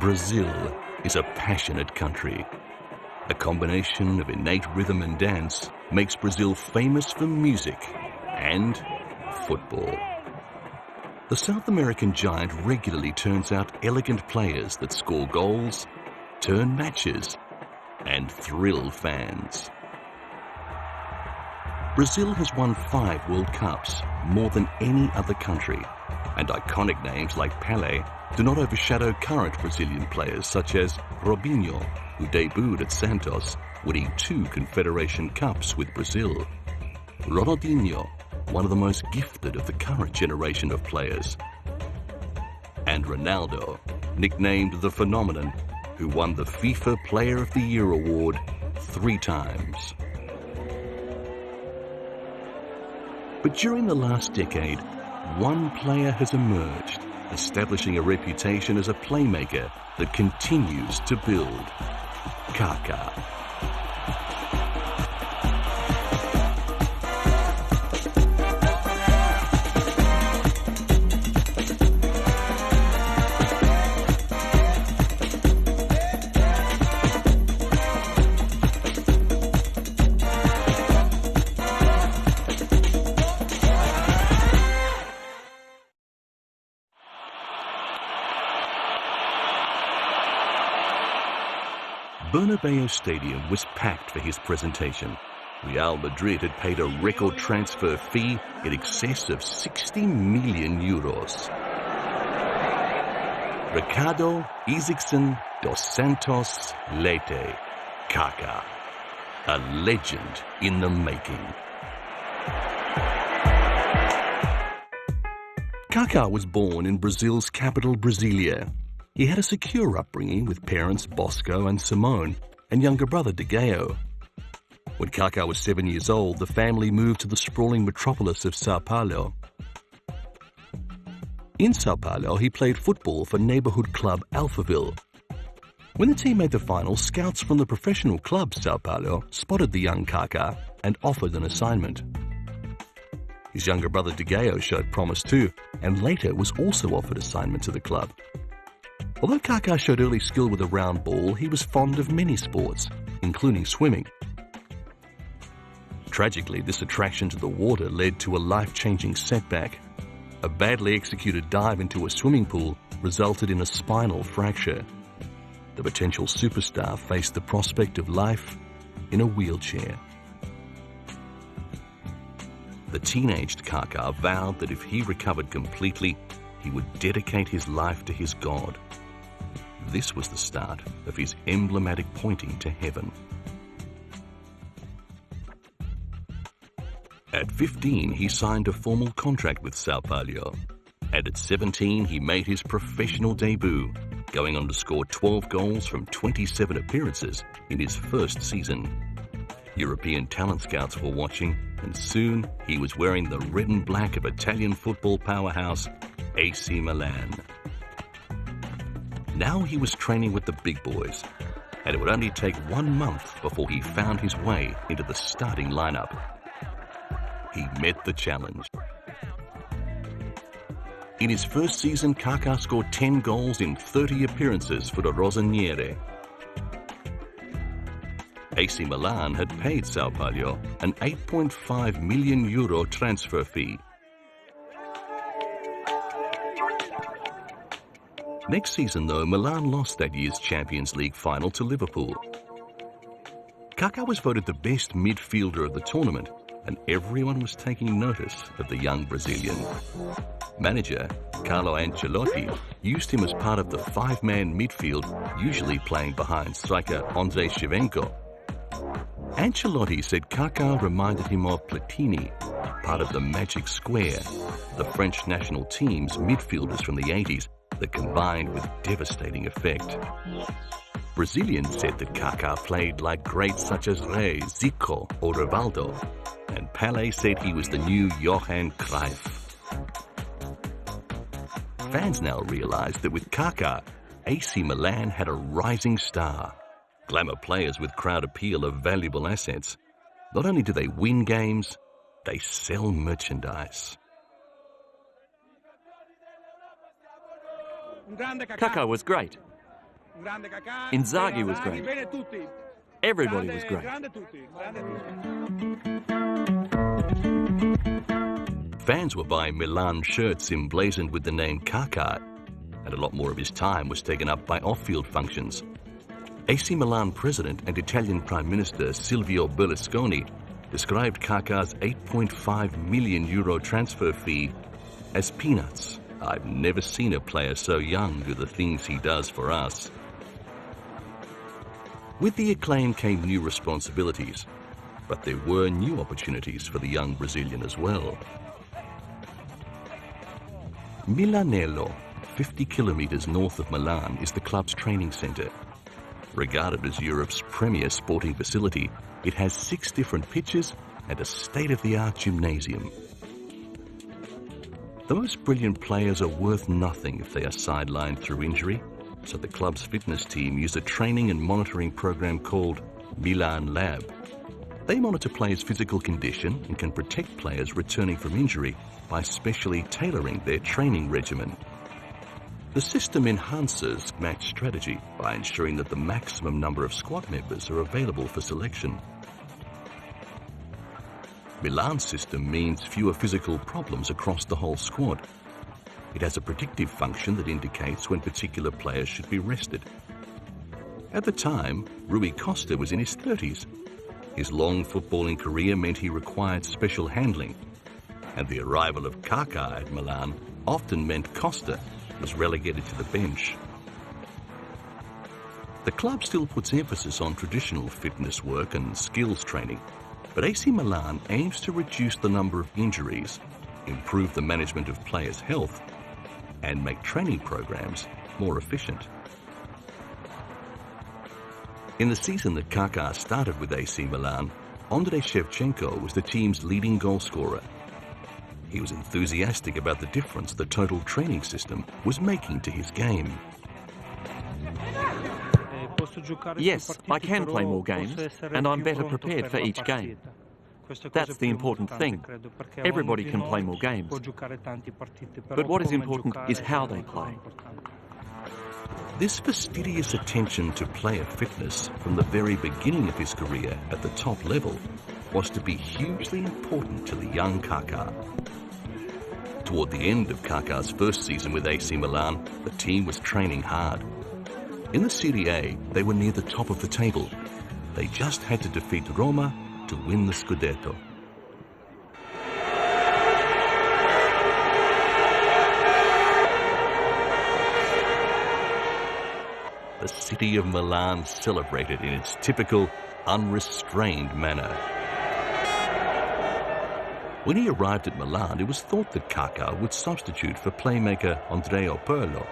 Brazil is a passionate country. A combination of innate rhythm and dance makes Brazil famous for music and football. The South American giant regularly turns out elegant players that score goals, turn matches, and thrill fans. Brazil has won 5 World Cups, more than any other country, and iconic names like Pelé do not overshadow current Brazilian players such as Robinho, who debuted at Santos, winning 2 Confederation Cups with Brazil. Ronaldinho, one of the most gifted of the current generation of players. And Ronaldo, nicknamed the Phenomenon, who won the FIFA Player of the Year award 3 times. But during the last decade, one player has emerged, establishing a reputation as a playmaker that continues to build. Kaká. Bernabeu Stadium was packed for his presentation. Real Madrid had paid a record transfer fee in excess of 60 million euros. Ricardo Isaacson dos Santos Leite, Kaká, a legend in the making. Kaká was born in Brazil's capital, Brasilia. He had a secure upbringing with parents Bosco and Simone and younger brother Digao. When Kaká was 7 years old, the family moved to the sprawling metropolis of Sao Paulo. In Sao Paulo, he played football for neighborhood club Alphaville. When the team made the final, scouts from the professional club Sao Paulo spotted the young Kaká and offered an assignment. His younger brother Digao showed promise too, and later was also offered assignment to the club. Although Kaká showed early skill with a round ball, he was fond of many sports, including swimming. Tragically, this attraction to the water led to a life-changing setback. A badly executed dive into a swimming pool resulted in a spinal fracture. The potential superstar faced the prospect of life in a wheelchair. The teenaged Kaká vowed that if he recovered completely, he would dedicate his life to his God. This was the start of his emblematic pointing to heaven. At 15, he signed a formal contract with Sao Paulo, and at 17, he made his professional debut, going on to score 12 goals from 27 appearances in his first season. European talent scouts were watching, and soon he was wearing the red and black of Italian football powerhouse AC Milan. Now he was training with the big boys, and it would only take 1 month before he found his way into the starting lineup. He met the challenge. In his first season, Kaká scored 10 goals in 30 appearances for the Rossoneri. AC Milan had paid Sao Paulo an 8.5 million euro transfer fee. Next season, though, Milan lost that year's Champions League final to Liverpool. Kaká was voted the best midfielder of the tournament, and everyone was taking notice of the young Brazilian. Manager Carlo Ancelotti used him as part of the 5-man midfield, usually playing behind striker Andrei Shevchenko. Ancelotti said Kaká reminded him of Platini, part of the Magic Square, the French national team's midfielders from the 80s that combined with devastating effect. Brazilians said that Kaká played like greats such as Rey, Zico or Rivaldo, and Pelé said he was the new Johan Cruyff. Fans now realized that with Kaká, AC Milan had a rising star. Glamour players with crowd appeal are valuable assets. Not only do they win games, they sell merchandise. Kaká was great. Inzaghi was great. Everybody was great. Fans were buying Milan shirts emblazoned with the name Kaká, and a lot more of his time was taken up by off-field functions. AC Milan president and Italian Prime Minister Silvio Berlusconi described Kaká's €8.5 million transfer fee as peanuts. I've never seen a player so young do the things he does for us. With the acclaim came new responsibilities, but there were new opportunities for the young Brazilian as well. Milanello, 50 kilometers north of Milan, is the club's training center. Regarded as Europe's premier sporting facility, it has 6 different pitches and a state-of-the-art gymnasium. The most brilliant players are worth nothing if they are sidelined through injury, so the club's fitness team use a training and monitoring program called Milan Lab. They monitor players' physical condition and can protect players returning from injury by specially tailoring their training regimen. The system enhances match strategy by ensuring that the maximum number of squad members are available for selection. Milan's system means fewer physical problems across the whole squad. It has a predictive function that indicates when particular players should be rested. At the time, Rui Costa was in his 30s. His long footballing career meant he required special handling, and the arrival of Kaká at Milan often meant Costa was relegated to the bench. The club still puts emphasis on traditional fitness work and skills training, but AC Milan aims to reduce the number of injuries, improve the management of players' health, and make training programs more efficient. In the season that Kaká started with AC Milan, Andrei Shevchenko was the team's leading goal scorer. He was enthusiastic about the difference the total training system was making to his game. Yes, I can play more games, and I'm better prepared for each game. That's the important thing. Everybody can play more games. But what is important is how they play. This fastidious attention to player fitness from the very beginning of his career at the top level was to be hugely important to the young Kaká. Toward the end of Kaká's first season with AC Milan, the team was training hard. In the Serie A, they were near the top of the table. They just had to defeat Roma to win the Scudetto. The city of Milan celebrated in its typical, unrestrained manner. When he arrived at Milan, it was thought that Kaká would substitute for playmaker Andrea Pirlo.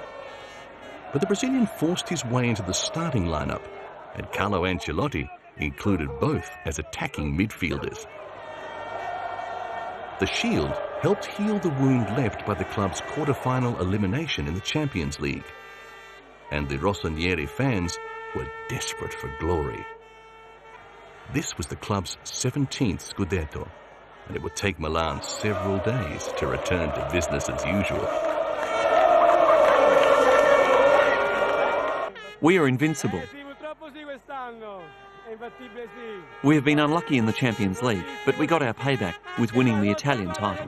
But the Brazilian forced his way into the starting lineup, and Carlo Ancelotti included both as attacking midfielders. The Shield helped heal the wound left by the club's quarter-final elimination in the Champions League. And the Rossoneri fans were desperate for glory. This was the club's 17th Scudetto, and it would take Milan several days to return to business as usual. We are invincible. We have been unlucky in the Champions League, but we got our payback with winning the Italian title.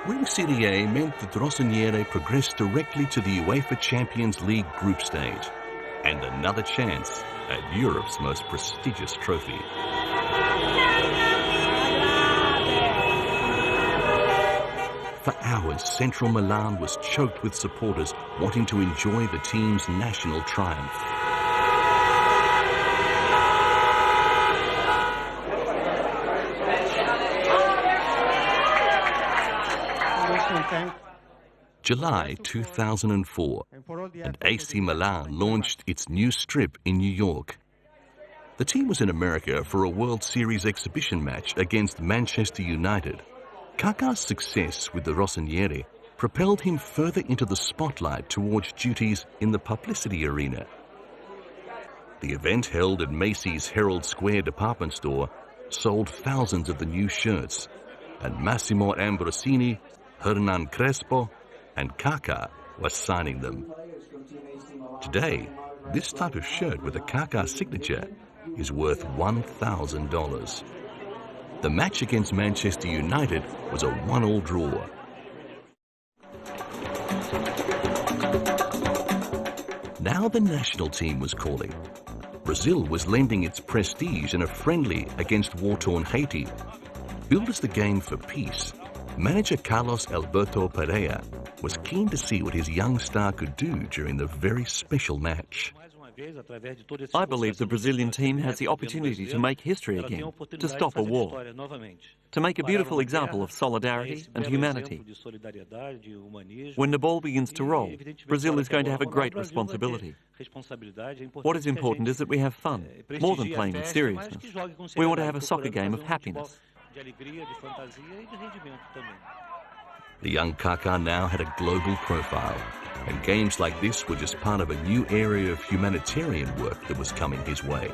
Winning Serie A meant that Rossoneri progressed directly to the UEFA Champions League group stage, and another chance at Europe's most prestigious trophy. For hours, central Milan was choked with supporters wanting to enjoy the team's national triumph. July 2004, and AC Milan launched its new strip in New York. The team was in America for a World Series exhibition match against Manchester United. Kaká's success with the Rossoneri propelled him further into the spotlight towards duties in the publicity arena. The event, held at Macy's Herald Square department store, sold thousands of the new shirts, and Massimo Ambrosini, Hernan Crespo, and Kaká were signing them. Today, this type of shirt with a Kaká signature is worth $1,000. The match against Manchester United was a 1-1 draw. Now the national team was calling. Brazil was lending its prestige in a friendly against war-torn Haiti. Billed as the game for peace, manager Carlos Alberto Pereira was keen to see what his young star could do during the very special match. I believe the Brazilian team has the opportunity to make history again, to stop a war, to make a beautiful example of solidarity and humanity. When the ball begins to roll, Brazil is going to have a great responsibility. What is important is that we have fun, more than playing with seriousness. We want to have a soccer game of happiness. The young Kaká now had a global profile, and games like this were just part of a new area of humanitarian work that was coming his way.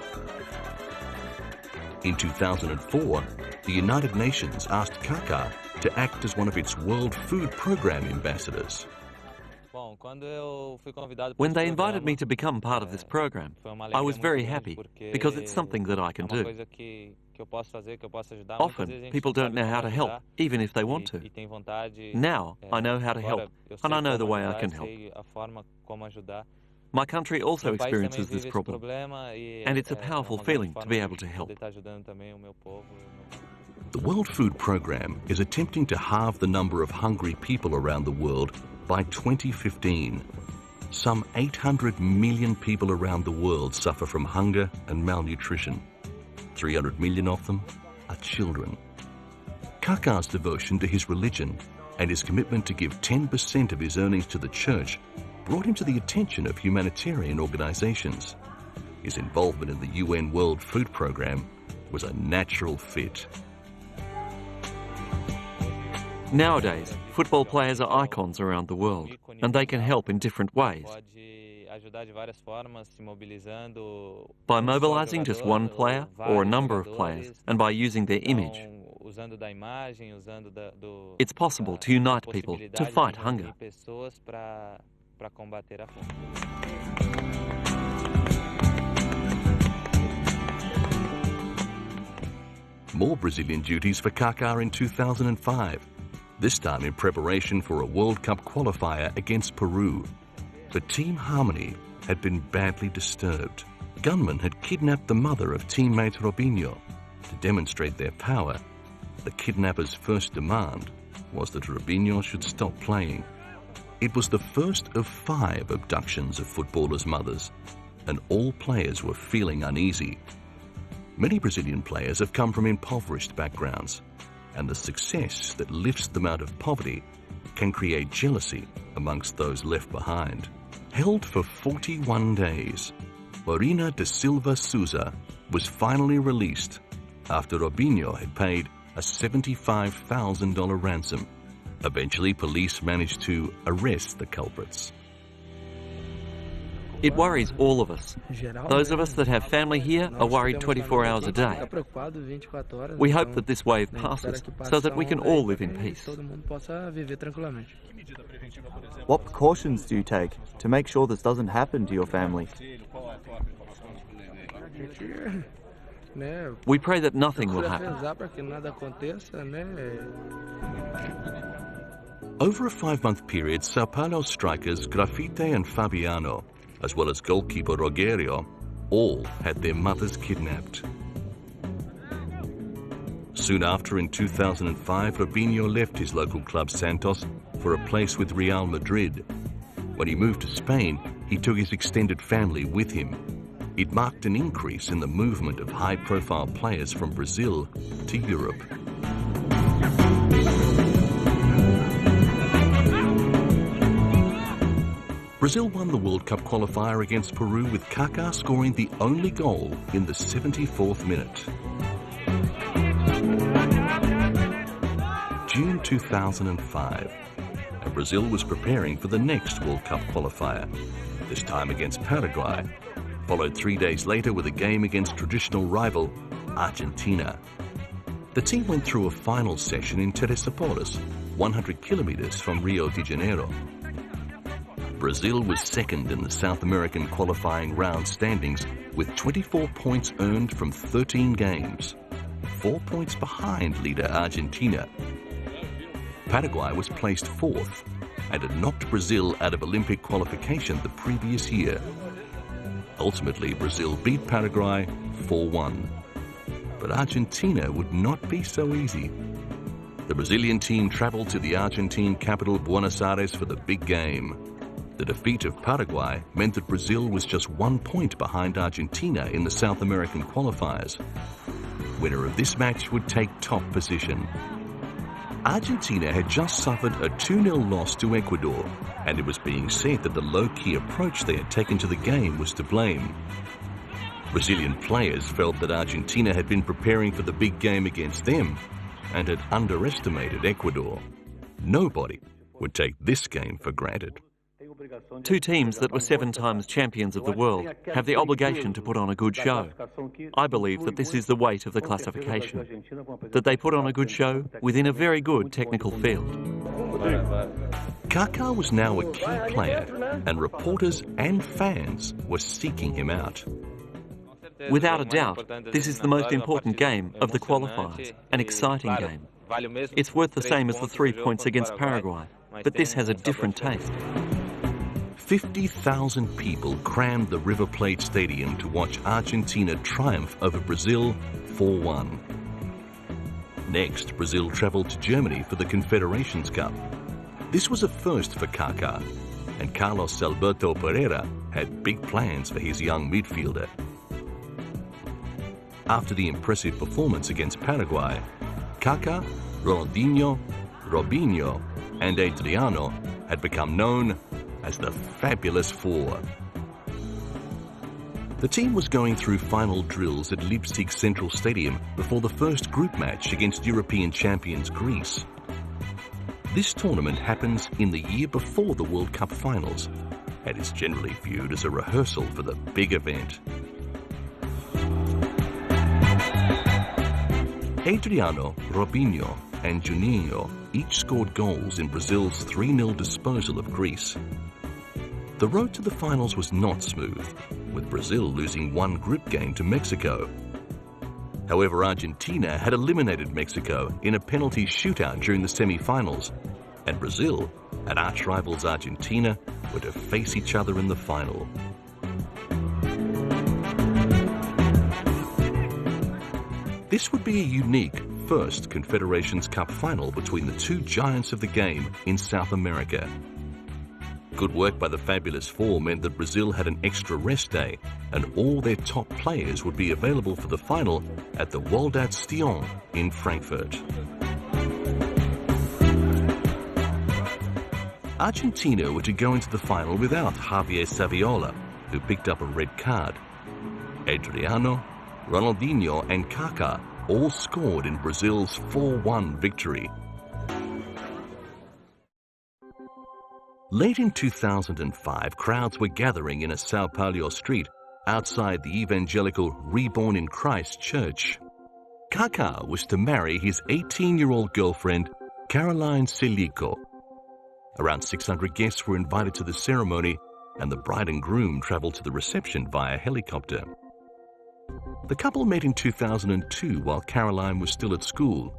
In 2004, the United Nations asked Kaká to act as one of its World Food Programme ambassadors. When they invited me to become part of this program, I was very happy because it's something that I can do. Often, people don't know how to help, even if they want to. Now, I know how to help, and I know the way I can help. My country also experiences this problem, and it's a powerful feeling to be able to help. The World Food Programme is attempting to halve the number of hungry people around the world by 2015. Some 800 million people around the world suffer from hunger and malnutrition. 300 million of them are children. Kaká's devotion to his religion and his commitment to give 10% of his earnings to the church brought him to the attention of humanitarian organizations. His involvement in the UN World Food Programme was a natural fit. Nowadays, football players are icons around the world, and they can help in different ways. By mobilizing just one player or a number of players, and by using their image, it's possible to unite people to fight hunger. More Brazilian duties for Kaká in 2005. This time in preparation for a World Cup qualifier against Peru. But team harmony had been badly disturbed. Gunmen had kidnapped the mother of teammate Robinho. To demonstrate their power, the kidnappers' first demand was that Robinho should stop playing. It was the first of 5 abductions of footballers' mothers, and all players were feeling uneasy. Many Brazilian players have come from impoverished backgrounds, and the success that lifts them out of poverty can create jealousy amongst those left behind. Held for 41 days, Marina da Silva Souza was finally released after Robinho had paid a $75,000 ransom. Eventually, police managed to arrest the culprits. It worries all of us. Those of us that have family here are worried 24 hours a day. We hope that this wave passes so that we can all live in peace. What precautions do you take to make sure this doesn't happen to your family? We pray that nothing will happen. Over a 5-month period, Sao Paulo strikers Grafite and Fabiano, as well as goalkeeper Rogerio, all had their mothers kidnapped. Soon after, in 2005, Robinho left his local club Santos for a place with Real Madrid. When he moved to Spain, he took his extended family with him. It marked an increase in the movement of high-profile players from Brazil to Europe. Brazil won the World Cup qualifier against Peru with Kaká scoring the only goal in the 74th minute. June 2005, and Brazil was preparing for the next World Cup qualifier, this time against Paraguay, followed 3 days later with a game against traditional rival Argentina. The team went through a final session in Teresópolis, 100 kilometers from Rio de Janeiro. Brazil was second in the South American qualifying round standings with 24 points earned from 13 games, 4 points behind leader Argentina. Paraguay was placed fourth and had knocked Brazil out of Olympic qualification the previous year. Ultimately, Brazil beat Paraguay 4-1. But Argentina would not be so easy. The Brazilian team travelled to the Argentine capital Buenos Aires for the big game. The defeat of Paraguay meant that Brazil was just 1 point behind Argentina in the South American qualifiers. Winner of this match would take top position. Argentina had just suffered a 2-0 loss to Ecuador, and it was being said that the low-key approach they had taken to the game was to blame. Brazilian players felt that Argentina had been preparing for the big game against them and had underestimated Ecuador. Nobody would take this game for granted. Two teams that were 7 times champions of the world have the obligation to put on a good show. I believe that this is the weight of the classification, that they put on a good show within a very good technical field. Kaká was now a key player, and reporters and fans were seeking him out. Without a doubt, this is the most important game of the qualifiers, an exciting game. It's worth the same as the 3 points against Paraguay, but this has a different taste. 50,000 people crammed the River Plate Stadium to watch Argentina triumph over Brazil 4-1. Next, Brazil travelled to Germany for the Confederations Cup. This was a first for Kaká, and Carlos Alberto Pereira had big plans for his young midfielder. After the impressive performance against Paraguay, Kaká, Ronaldinho, Robinho, and Adriano had become known as the Fabulous Four. The team was going through final drills at Leipzig Central Stadium before the first group match against European champions Greece. This tournament happens in the year before the World Cup finals and is generally viewed as a rehearsal for the big event. Adriano, Robinho, and Juninho each scored goals in Brazil's 3-0 disposal of Greece. The road to the finals was not smooth, with Brazil losing one group game to Mexico. However, Argentina had eliminated Mexico in a penalty shootout during the semi-finals, and Brazil and arch-rivals Argentina were to face each other in the final. This would be a unique first Confederations Cup final between the two giants of the game in South America. Good work by the Fabulous Four meant that Brazil had an extra rest day, and all their top players would be available for the final at the Waldstadion in Frankfurt. Argentina were to go into the final without Javier Saviola, who picked up a red card. Adriano, Ronaldinho and Kaká all scored in Brazil's 4-1 victory. Late in 2005, crowds were gathering in a Sao Paulo street outside the evangelical Reborn in Christ church. Kaká was to marry his 18-year-old girlfriend, Caroline Silico. Around 600 guests were invited to the ceremony, and the bride and groom travelled to the reception via helicopter. The couple met in 2002 while Caroline was still at school.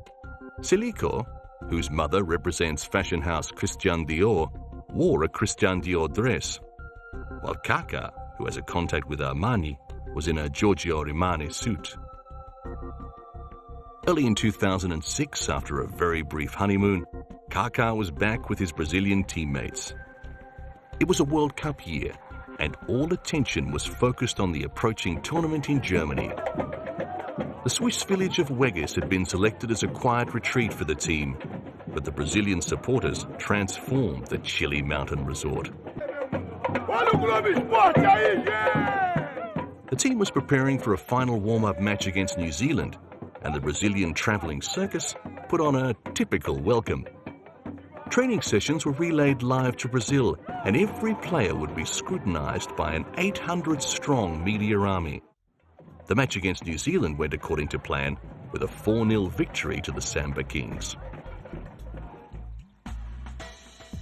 Silico, whose mother represents fashion house Christian Dior, wore a Christian Dior dress, while Kaká, who has a contact with Armani, was in a Giorgio Armani suit. Early in 2006, after a very brief honeymoon, Kaká was back with his Brazilian teammates. It was a World Cup year, and all attention was focused on the approaching tournament in Germany. The Swiss village of Weggis had been selected as a quiet retreat for the team, but the Brazilian supporters transformed the chilly mountain resort. The team was preparing for a final warm-up match against New Zealand, and the Brazilian travelling circus put on a typical welcome. Training sessions were relayed live to Brazil, and every player would be scrutinised by an 800-strong media army. The match against New Zealand went according to plan, with a 4-0 victory to the Samba Kings.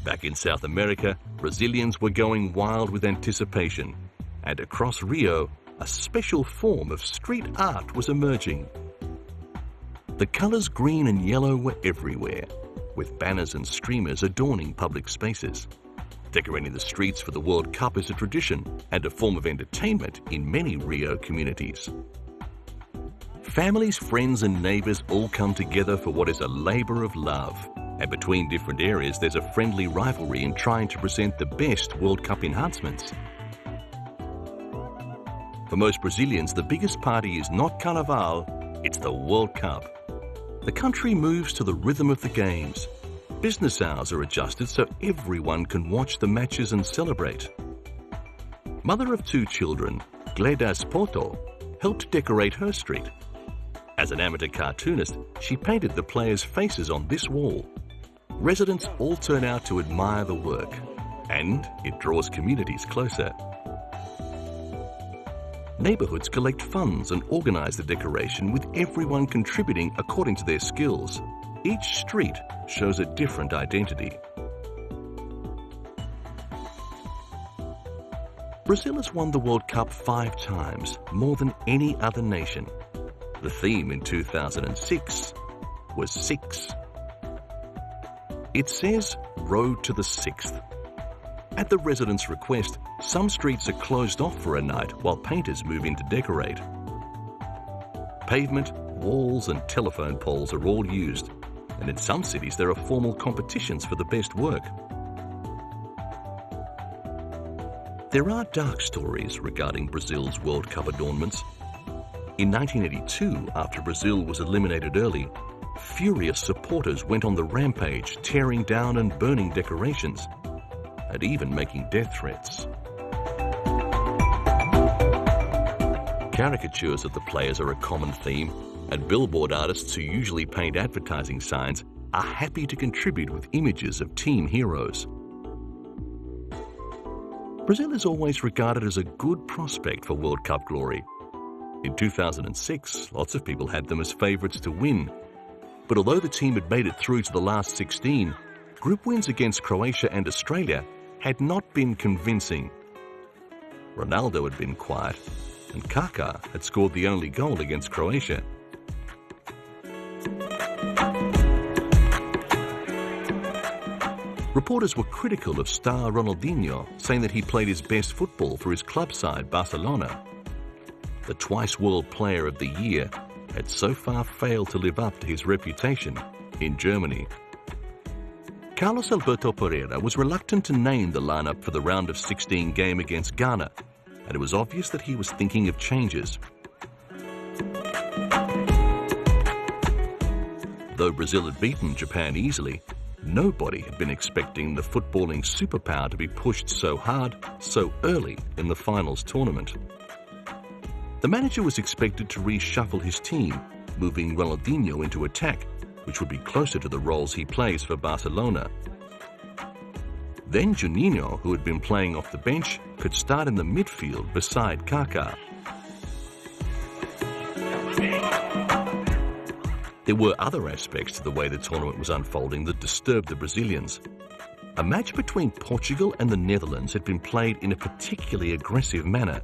Back in South America, Brazilians were going wild with anticipation, and across Rio, a special form of street art was emerging. The colours green and yellow were everywhere, with banners and streamers adorning public spaces. Decorating the streets for the World Cup is a tradition and a form of entertainment in many Rio communities. Families, friends and neighbours all come together for what is a labour of love. And between different areas, there's a friendly rivalry in trying to present the best World Cup enhancements. For most Brazilians, the biggest party is not Carnival, it's the World Cup. The country moves to the rhythm of the games. Business hours are adjusted so everyone can watch the matches and celebrate. Mother of 2 children, Gledas Poto, helped decorate her street. As an amateur cartoonist, she painted the players' faces on this wall. Residents all turn out to admire the work, and it draws communities closer. Neighbourhoods collect funds and organise the decoration, with everyone contributing according to their skills. Each street shows a different identity. Brazil has won the World Cup 5 times, more than any other nation. The theme in 2006 was 6. It says Road to the 6th. At the residents' request, some streets are closed off for a night while painters move in to decorate. Pavement, walls and telephone poles are all used, and in some cities there are formal competitions for the best work. There are dark stories regarding Brazil's World Cup adornments. In 1982, after Brazil was eliminated early, furious supporters went on the rampage, tearing down and burning decorations, and even making death threats. Caricatures of the players are a common theme, and billboard artists who usually paint advertising signs are happy to contribute with images of team heroes. Brazil is always regarded as a good prospect for World Cup glory. In 2006, lots of people had them as favourites to win. But although the team had made it through to the last 16, group wins against Croatia and Australia had not been convincing. Ronaldo had been quiet, and Kaká had scored the only goal against Croatia. Reporters were critical of star Ronaldinho, saying that he played his best football for his club side, Barcelona. The twice World Player of the Year had so far failed to live up to his reputation in Germany. Carlos Alberto Pereira was reluctant to name the lineup for the round of 16 game against Ghana, and it was obvious that he was thinking of changes. Though Brazil had beaten Japan easily, nobody had been expecting the footballing superpower to be pushed so hard, so early in the finals tournament. The manager was expected to reshuffle his team, moving Ronaldinho into attack, which would be closer to the roles he plays for Barcelona. Then Juninho, who had been playing off the bench, could start in the midfield beside Kaká. There were other aspects to the way the tournament was unfolding that disturbed the Brazilians. A match between Portugal and the Netherlands had been played in a particularly aggressive manner.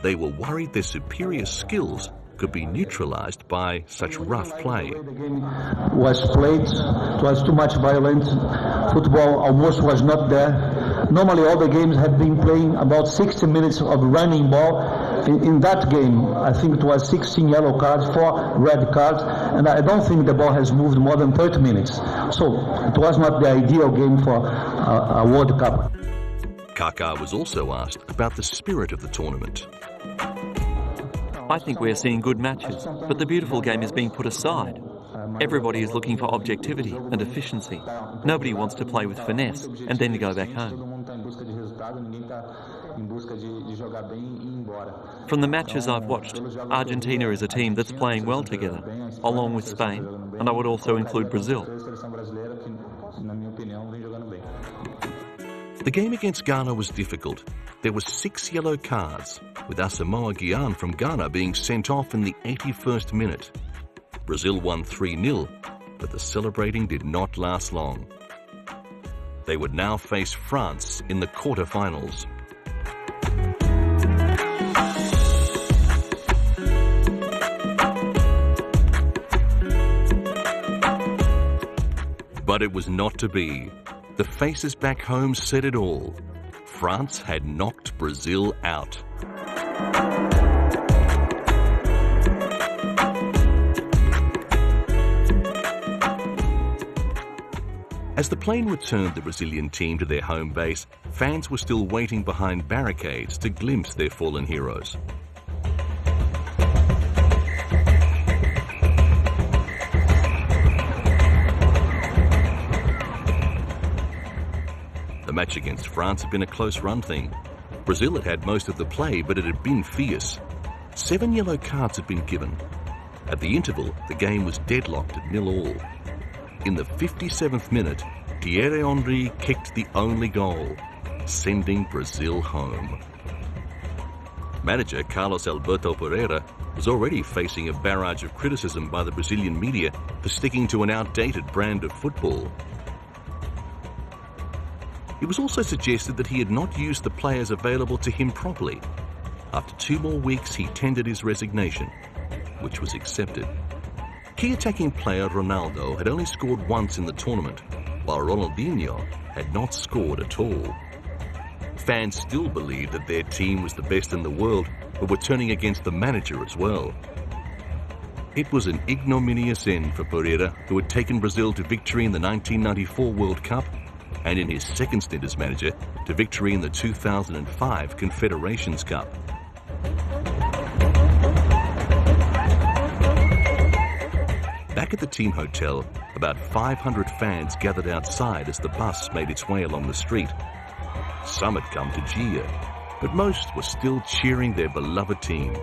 They were worried their superior skills could be neutralized by such rough play. The game was played, it was too much violence, football almost was not there. Normally all the games have been playing about 60 minutes of running ball. In that game, I think it was 16 yellow cards, 4 red cards, and I don't think the ball has moved more than 30 minutes. So it was not the ideal game for a World Cup. Kaká was also asked about the spirit of the tournament. I think we're seeing good matches, but the beautiful game is being put aside. Everybody is looking for objectivity and efficiency. Nobody wants to play with finesse and then to go back home. From the matches I've watched, Argentina is a team that's playing well together, along with Spain, and I would also include Brazil. The game against Ghana was difficult. There were 6 yellow cards, with Asamoah Gyan from Ghana being sent off in the 81st minute. Brazil won 3-0, but the celebrating did not last long. They would now face France in the quarter-finals. But it was not to be. The faces back home said it all. France had knocked Brazil out. As the plane returned the Brazilian team to their home base, fans were still waiting behind barricades to glimpse their fallen heroes. The match against France had been a close-run thing. Brazil had had most of the play, but it had been fierce. 7 yellow cards had been given. At the interval, the game was deadlocked at 0-0. In the 57th minute, Thierry Henry kicked the only goal, sending Brazil home. Manager Carlos Alberto Pereira was already facing a barrage of criticism by the Brazilian media for sticking to an outdated brand of football. It was also suggested that he had not used the players available to him properly. After 2 more weeks, he tendered his resignation, which was accepted. Key attacking player Ronaldo had only scored once in the tournament, while Ronaldinho had not scored at all. Fans still believed that their team was the best in the world, but were turning against the manager as well. It was an ignominious end for Pereira, who had taken Brazil to victory in the 1994 World Cup, and in his second stint as manager, to victory in the 2005 Confederations Cup. Back at the team hotel, about 500 fans gathered outside as the bus made its way along the street. Some had come to cheer, but most were still cheering their beloved team.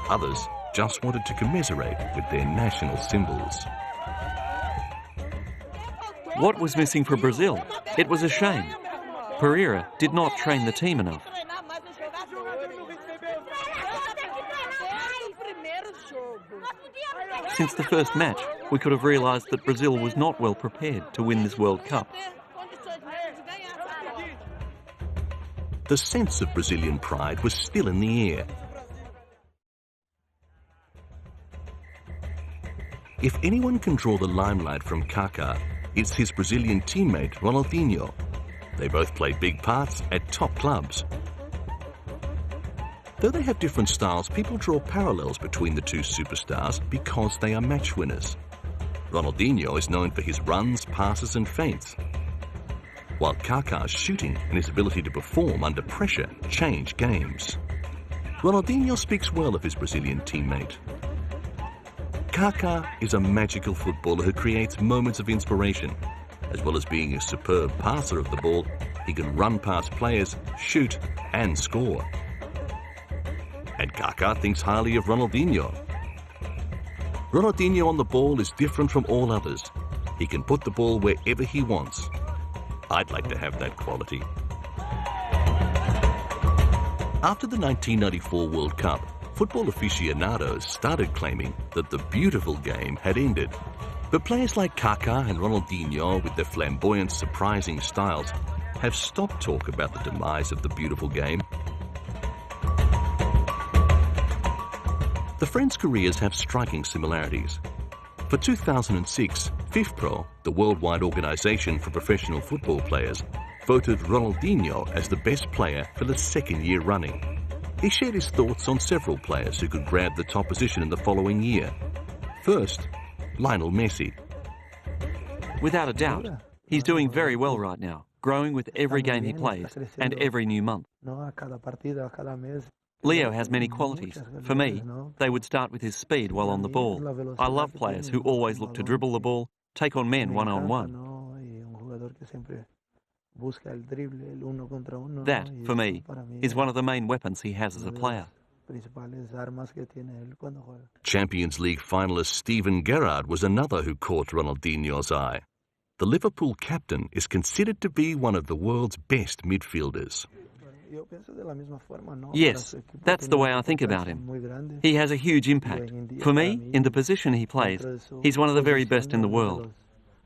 Others just wanted to commiserate with their national symbols. What was missing for Brazil? It was a shame. Pereira did not train the team enough. Since the first match, we could have realised that Brazil was not well prepared to win this World Cup. The sense of Brazilian pride was still in the air. If anyone can draw the limelight from Kaká, it's his Brazilian teammate Ronaldinho. They both play big parts at top clubs. Though they have different styles, people draw parallels between the two superstars because they are match winners. Ronaldinho is known for his runs, passes and feints, while Kaká's shooting and his ability to perform under pressure change games. Ronaldinho speaks well of his Brazilian teammate. Kaká is a magical footballer who creates moments of inspiration. As well as being a superb passer of the ball, he can run past players, shoot and score. And Kaká thinks highly of Ronaldinho. Ronaldinho on the ball is different from all others. He can put the ball wherever he wants. I'd like to have that quality. After the 1994 World Cup, football aficionados started claiming that the beautiful game had ended. But players like Kaká and Ronaldinho, with their flamboyant, surprising styles, have stopped talk about the demise of the beautiful game. The friends' careers have striking similarities. For 2006, FIFPro, the worldwide organization for professional football players, voted Ronaldinho as the best player for the 2nd year running. He shared his thoughts on several players who could grab the top position in the following year. First, Lionel Messi. Without a doubt, he's doing very well right now, growing with every game he plays and every new month. Leo has many qualities. For me, they would start with his speed while on the ball. I love players who always look to dribble the ball, take on men one-on-one. That, for me, is one of the main weapons he has as a player. Champions League finalist Steven Gerrard was another who caught Ronaldinho's eye. the Liverpool captain is considered to be one of the world's best midfielders. Yes, that's the way I think about him. He has a huge impact. For me, in the position he plays, he's one of the very best in the world.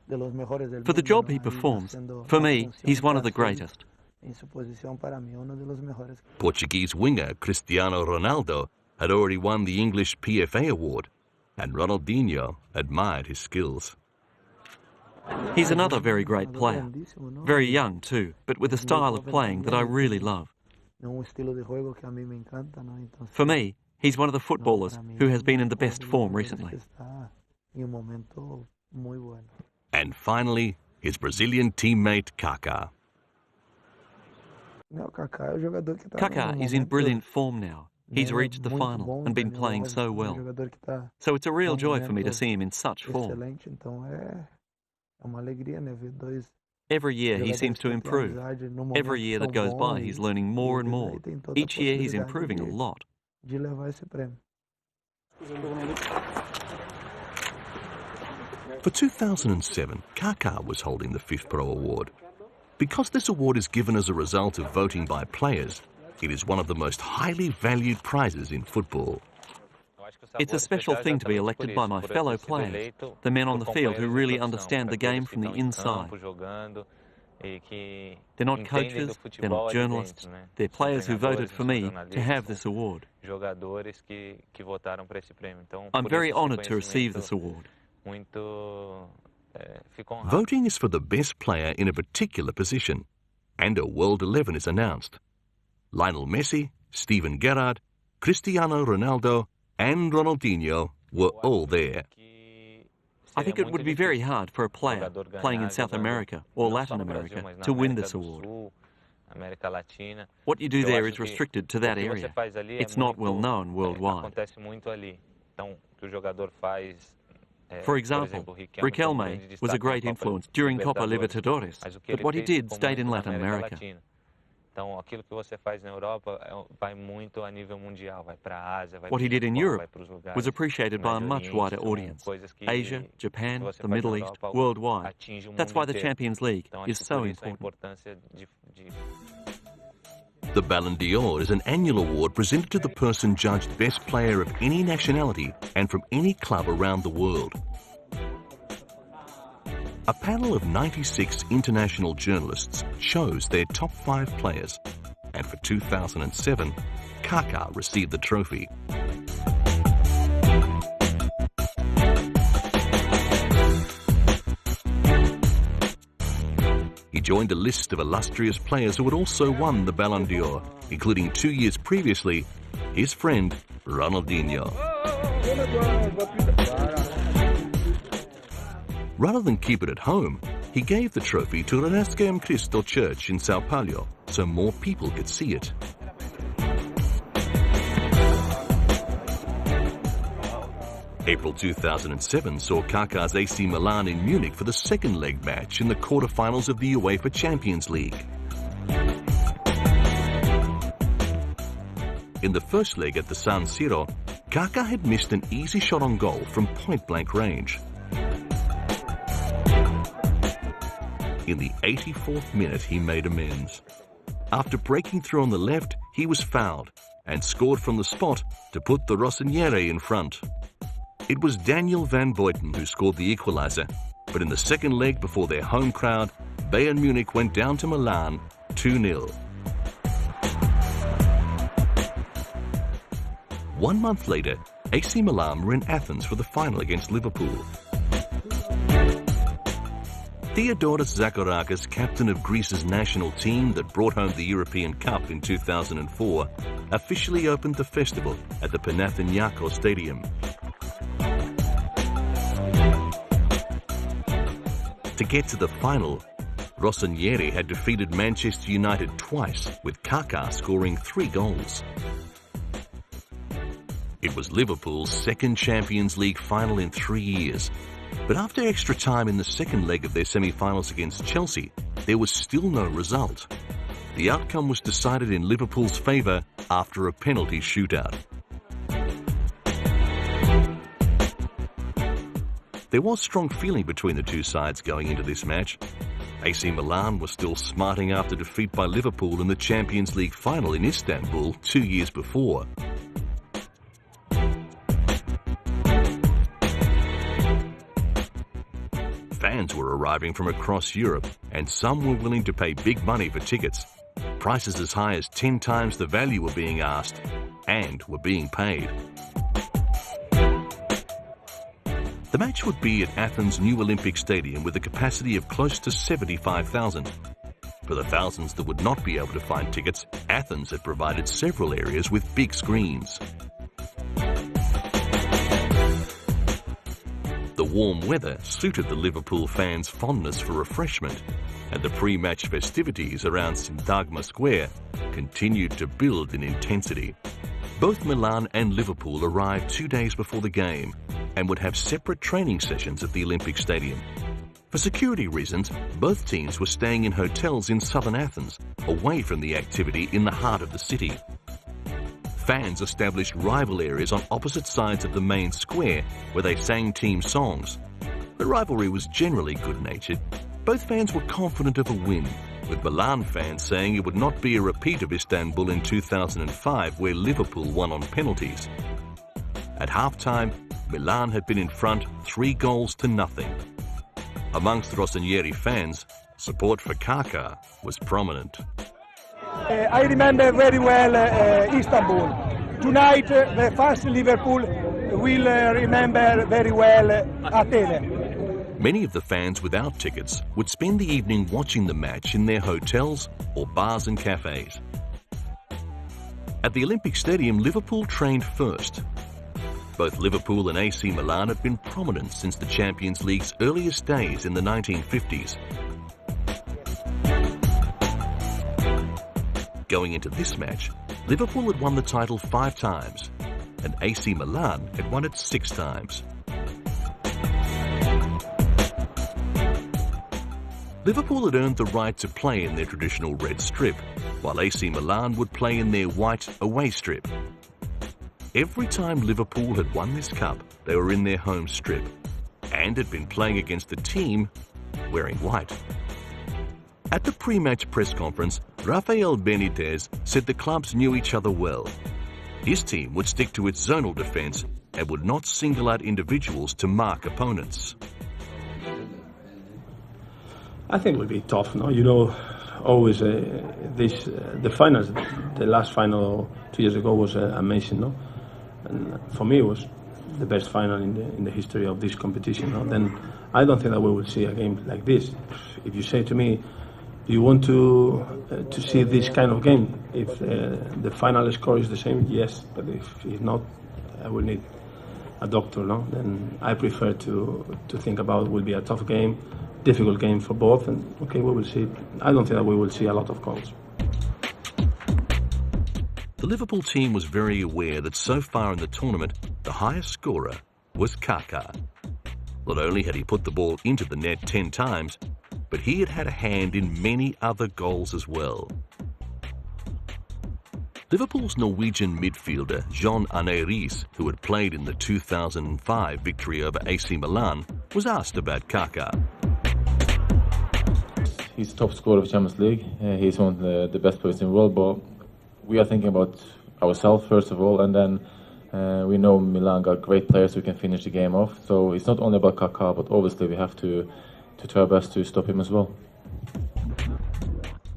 For the job he performs, for me, he's one of the greatest. Portuguese winger Cristiano Ronaldo had already won the English PFA award, and Ronaldinho admired his skills. He's another very great player. Very young too, but with a style of playing that I really love. For me, he's one of the footballers who has been in the best form recently. And finally, his Brazilian teammate Kaká. Kaká is in brilliant form now. He's reached the final and been playing so well. So it's a real joy for me to see him in such form. Every year he seems to improve. Every year that goes by he's learning more and more. Each year he's improving a lot. For 2007, Kaká was holding the 5th Pro Award. Because this award is given as a result of voting by players, it is one of the most highly valued prizes in football. It's a special thing to be elected by my fellow players, the men on the field who really understand the game from the inside. They're not coaches, they're not journalists, they're players who voted for me to have this award. I'm very honoured to receive this award. Voting is for the best player in a particular position, and a World 11 is announced. Lionel Messi, Steven Gerrard, Cristiano Ronaldo, and Ronaldinho were all there. I think it would be very hard for a player playing in South America or Latin America to win this award. What you do there is restricted to that area. It's not well known worldwide. For example, Riquelme was a great influence during Copa Libertadores, but what he did stayed in Latin America. What he did in Europe was appreciated by a much wider audience. Asia, Japan, the Middle East, worldwide. That's why the Champions League is so important. The Ballon d'Or is an annual award presented to the person judged best player of any nationality and from any club around the world. A panel of 96 international journalists chose their top 5 players, and for 2007, Kaká received the trophy. He joined a list of illustrious players who had also won the Ballon d'Or, including 2 years previously, his friend Ronaldinho. Rather than keep it at home, he gave the trophy to Renascem Cristo Church in Sao Paulo so more people could see it. April 2007 saw Kaká's AC Milan in Munich for the second leg match in the quarter-finals of the UEFA Champions League. In the first leg at the San Siro, Kaká had missed an easy shot on goal from point-blank range. In the 84th minute, he made amends. After breaking through on the left, he was fouled and scored from the spot to put the Rossoneri in front. It was Daniel van Buiten who scored the equaliser, but in the second leg before their home crowd, Bayern Munich went down to Milan 2-0. 1 month later, AC Milan were in Athens for the final against Liverpool. Theodoros Zagorakis, captain of Greece's national team that brought home the European Cup in 2004, officially opened the festival at the Panathinaikos Stadium. To get to the final, Rossoneri had defeated Manchester United twice, with Kaká scoring 3 goals. It was Liverpool's second Champions League final in 3 years. But after extra time in the second leg of their semi-finals against Chelsea, there was still no result. The outcome was decided in Liverpool's favour after a penalty shootout. There was strong feeling between the two sides going into this match. AC Milan was still smarting after defeat by Liverpool in the Champions League final in Istanbul 2 years before. Fans were arriving from across Europe, and some were willing to pay big money for tickets. Prices as high as 10 times the value were being asked, and were being paid. The match would be at Athens' new Olympic Stadium with a capacity of close to 75,000. For the thousands that would not be able to find tickets, Athens had provided several areas with big screens. The warm weather suited the Liverpool fans' fondness for refreshment, and the pre-match festivities around Syntagma Square continued to build in intensity. Both Milan and Liverpool arrived 2 days before the game and would have separate training sessions at the Olympic Stadium. For security reasons, both teams were staying in hotels in southern Athens, away from the activity in the heart of the city. Fans established rival areas on opposite sides of the main square where they sang team songs. The rivalry was generally good-natured. Both fans were confident of a win, with Milan fans saying it would not be a repeat of Istanbul in 2005 where Liverpool won on penalties. At half-time, Milan had been in front 3-0. Amongst Rossoneri fans, support for Kaka was prominent. I remember very well Istanbul. Tonight, the fans in Liverpool will remember very well Athens. Many of the fans without tickets would spend the evening watching the match in their hotels or bars and cafes. At the Olympic Stadium, Liverpool trained first. Both Liverpool and AC Milan have been prominent since the Champions League's earliest days in the 1950s. Going into this match, Liverpool had won the title 5 times, and AC Milan had won it 6 times. Liverpool had earned the right to play in their traditional red strip, while AC Milan would play in their white away strip. Every time Liverpool had won this cup, they were in their home strip, and had been playing against the team wearing white. At the pre-match press conference, Rafael Benitez said the clubs knew each other well. His team would stick to its zonal defence and would not single out individuals to mark opponents. I think it will be tough, no? You know, always the finals, the last final 2 years ago was amazing, no? And for me, it was the best final in the history of this competition. No? Then I don't think that we will see a game like this. If you say to me, do you want to see this kind of game? If the final score is the same, yes. But if not, I will need a doctor. No, then I prefer to think about it will be a tough game, difficult game for both. And okay, we will see. I don't think that we will see a lot of goals. The Liverpool team was very aware that so far in the tournament, the highest scorer was Kaká. Not only had he put the ball into the net 10 times, but he had had a hand in many other goals as well. Liverpool's Norwegian midfielder Jean-Arne Riis, who had played in the 2005 victory over AC Milan, was asked about Kaká. He's top scorer of Champions League. He's one of the best players in the world, but we are thinking about ourselves first of all, and then we know Milan got great players who can finish the game off. So it's not only about Kaká, but obviously we have to try our best to stop him as well.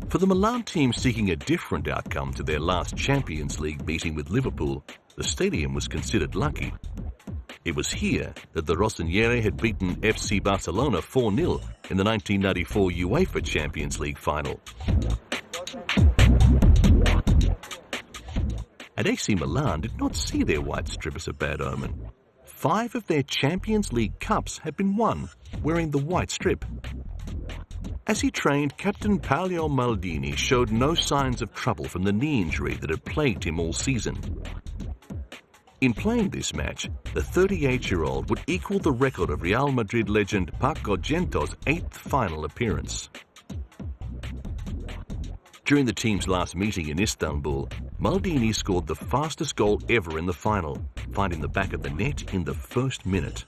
For the Milan team seeking a different outcome to their last Champions League meeting with Liverpool, the stadium was considered lucky. It was here that the Rossoneri had beaten FC Barcelona 4-0 in the 1994 UEFA Champions League final. And AC Milan did not see their white strip as a bad omen. 5 of their Champions League cups had been won wearing the white strip. As he trained, Captain Paolo Maldini showed no signs of trouble from the knee injury that had plagued him all season. In playing this match, the 38-year-old would equal the record of Real Madrid legend Paco Gento's 8th final appearance. During the team's last meeting in Istanbul, Maldini scored the fastest goal ever in the final, finding the back of the net in the first minute.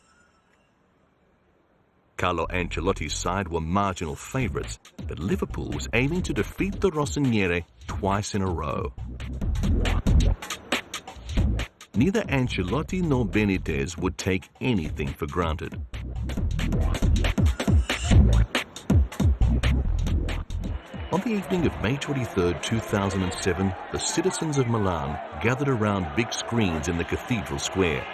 Carlo Ancelotti's side were marginal favourites, but Liverpool was aiming to defeat the Rossoneri twice in a row. Neither Ancelotti nor Benitez would take anything for granted. On the evening of May 23, 2007, the citizens of Milan gathered around big screens in the Cathedral Square.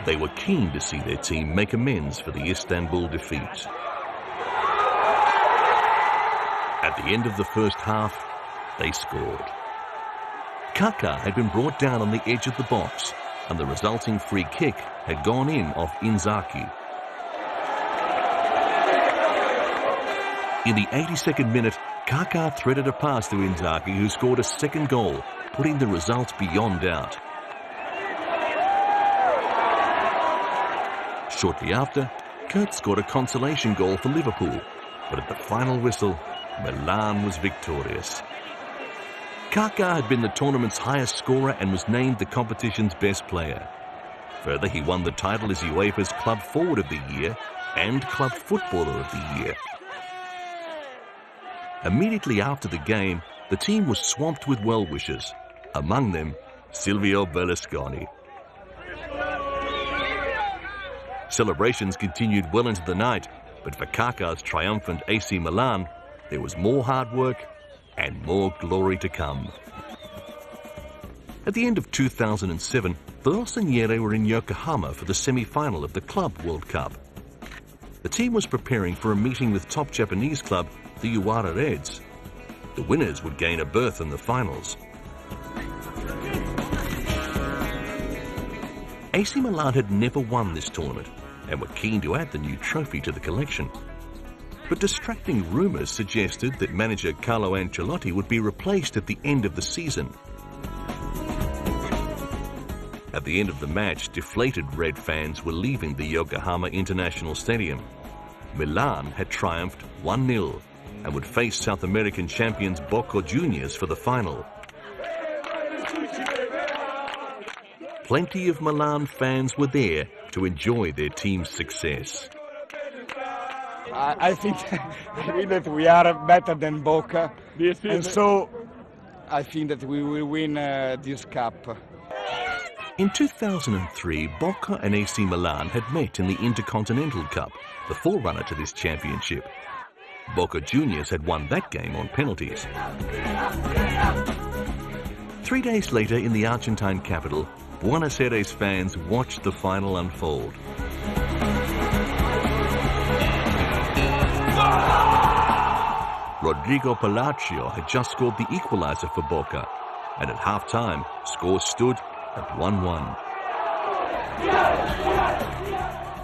They were keen to see their team make amends for the Istanbul defeat. At the end of the first half, they scored. Kaka had been brought down on the edge of the box, and the resulting free kick had gone in off Inzaghi. In the 82nd minute, Kaká threaded a pass to Inzaghi, who scored a second goal, putting the result beyond doubt. Shortly after, Kurt scored a consolation goal for Liverpool, but at the final whistle, Milan was victorious. Kaká had been the tournament's highest scorer and was named the competition's best player. Further, he won the title as UEFA's Club Forward of the Year and Club Footballer of the Year. Immediately after the game, the team was swamped with well-wishers, among them Silvio Berlusconi. Celebrations continued well into the night, but for Kaká's triumphant AC Milan, there was more hard work and more glory to come. At the end of 2007, the Rossoneri were in Yokohama for the semi-final of the Club World Cup. The team was preparing for a meeting with top Japanese club, the Uwara Reds. The winners would gain a berth in the finals. AC Milan had never won this tournament and were keen to add the new trophy to the collection. But distracting rumours suggested that manager Carlo Ancelotti would be replaced at the end of the season. At the end of the match, deflated Red fans were leaving the Yokohama International Stadium. Milan had triumphed 1-0 and would face South American champions Boca Juniors for the final. Plenty of Milan fans were there to enjoy their team's success. I think that we are better than Boca, and so I think that we will win this cup. In 2003, Boca and AC Milan had met in the Intercontinental Cup, the forerunner to this championship. Boca Juniors had won that game on penalties. 3 days later, in the Argentine capital, Buenos Aires fans watched the final unfold. Rodrigo Palacio had just scored the equaliser for Boca, and at half-time, scores stood at 1-1.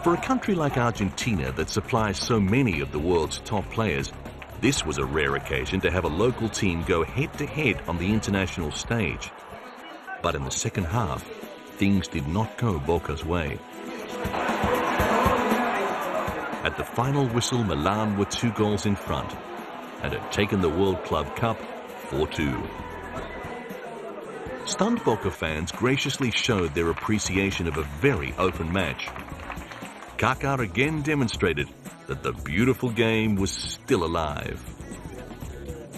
For a country like Argentina that supplies so many of the world's top players, this was a rare occasion to have a local team go head-to-head on the international stage. But in the second half, things did not go Boca's way. At the final whistle, Milan were 2 goals in front and had taken the World Club Cup 4-2. Stunned Boca fans graciously showed their appreciation of a very open match. Kaká again demonstrated that the beautiful game was still alive.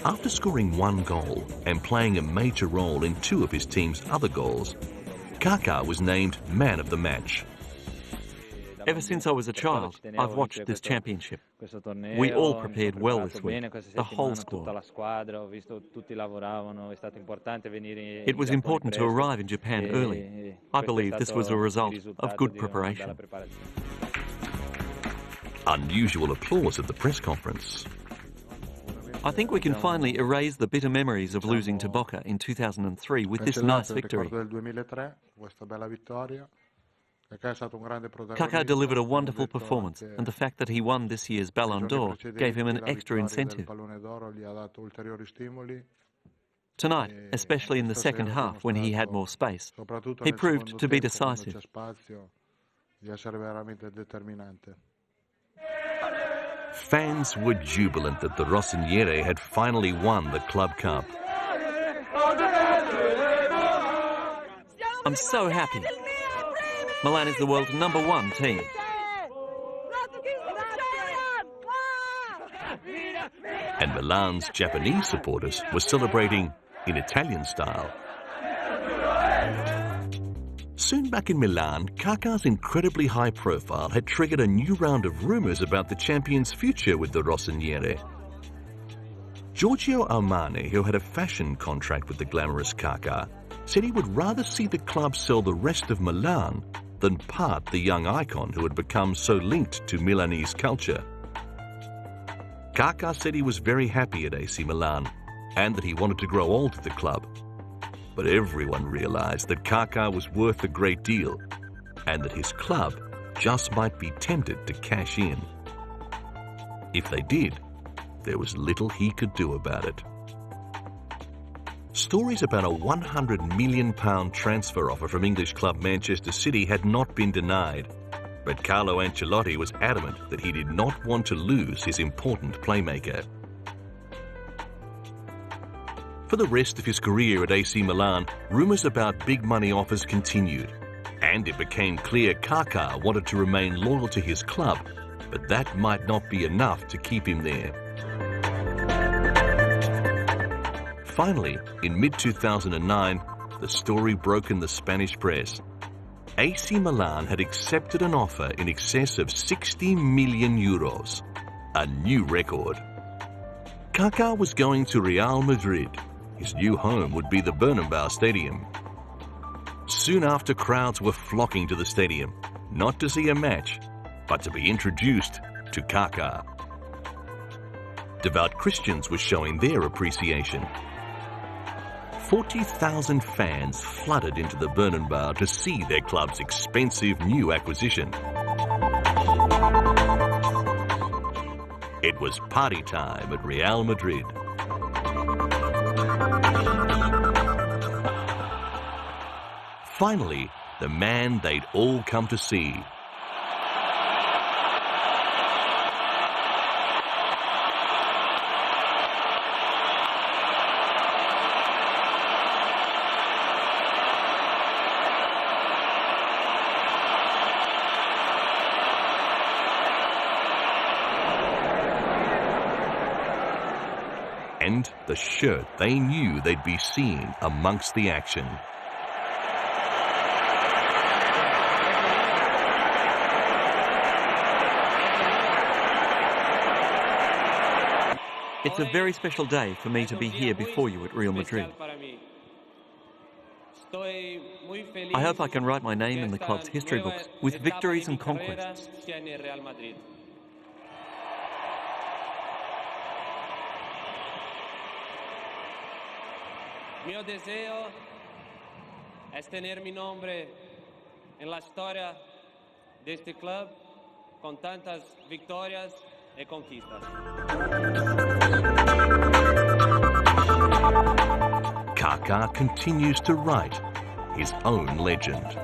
After scoring 1 goal and playing a major role in 2 of his team's other goals, Kaká was named man of the match. Ever since I was a child, I've watched this championship. We all prepared well this week, the whole squad. It was important to arrive in Japan early. I believe this was a result of good preparation. Unusual applause at the press conference. I think we can finally erase the bitter memories of losing to Boca in 2003 with this nice victory. Kaká delivered a wonderful performance, and the fact that he won this year's Ballon d'Or gave him an extra incentive. Tonight, especially in the second half when he had more space, he proved to be decisive. Fans were jubilant that the Rossoneri had finally won the Club Cup. I'm so happy. Milan is the world's #1 team. and Milan's Japanese supporters were celebrating in Italian style. Soon back in Milan, Kaká's incredibly high profile had triggered a new round of rumours about the champion's future with the Rossoneri. Giorgio Armani, who had a fashion contract with the glamorous Kaká, said he would rather see the club sell the rest of Milan than part the young icon who had become so linked to Milanese culture. Kaká said he was very happy at AC Milan and that he wanted to grow old at the club. But everyone realised that Kaká was worth a great deal and that his club just might be tempted to cash in. If they did, there was little he could do about it. Stories about a £100 million transfer offer from English club Manchester City had not been denied, but Carlo Ancelotti was adamant that he did not want to lose his important playmaker. For the rest of his career at AC Milan, rumours about big money offers continued, and it became clear Kaká wanted to remain loyal to his club, but that might not be enough to keep him there. Finally, in mid-2009, the story broke in the Spanish press. AC Milan had accepted an offer in excess of €60 million, a new record. Kaká was going to Real Madrid. His new home would be the Bernabeu Stadium. Soon after, crowds were flocking to the stadium, not to see a match, but to be introduced to Kaká. Devout Christians were showing their appreciation. 40,000 fans flooded into the Bernabeu to see their club's expensive new acquisition. It was party time at Real Madrid. Finally, the man they'd all come to see. And the shirt they knew they'd be seeing amongst the action. It's a very special day for me to be here before you at Real Madrid. I hope I can write my name in the club's history books with victories and conquests. Mio deseo es tener mi nombre en la historia de este club con tantas victorias y conquistas. Kaká continues to write his own legend.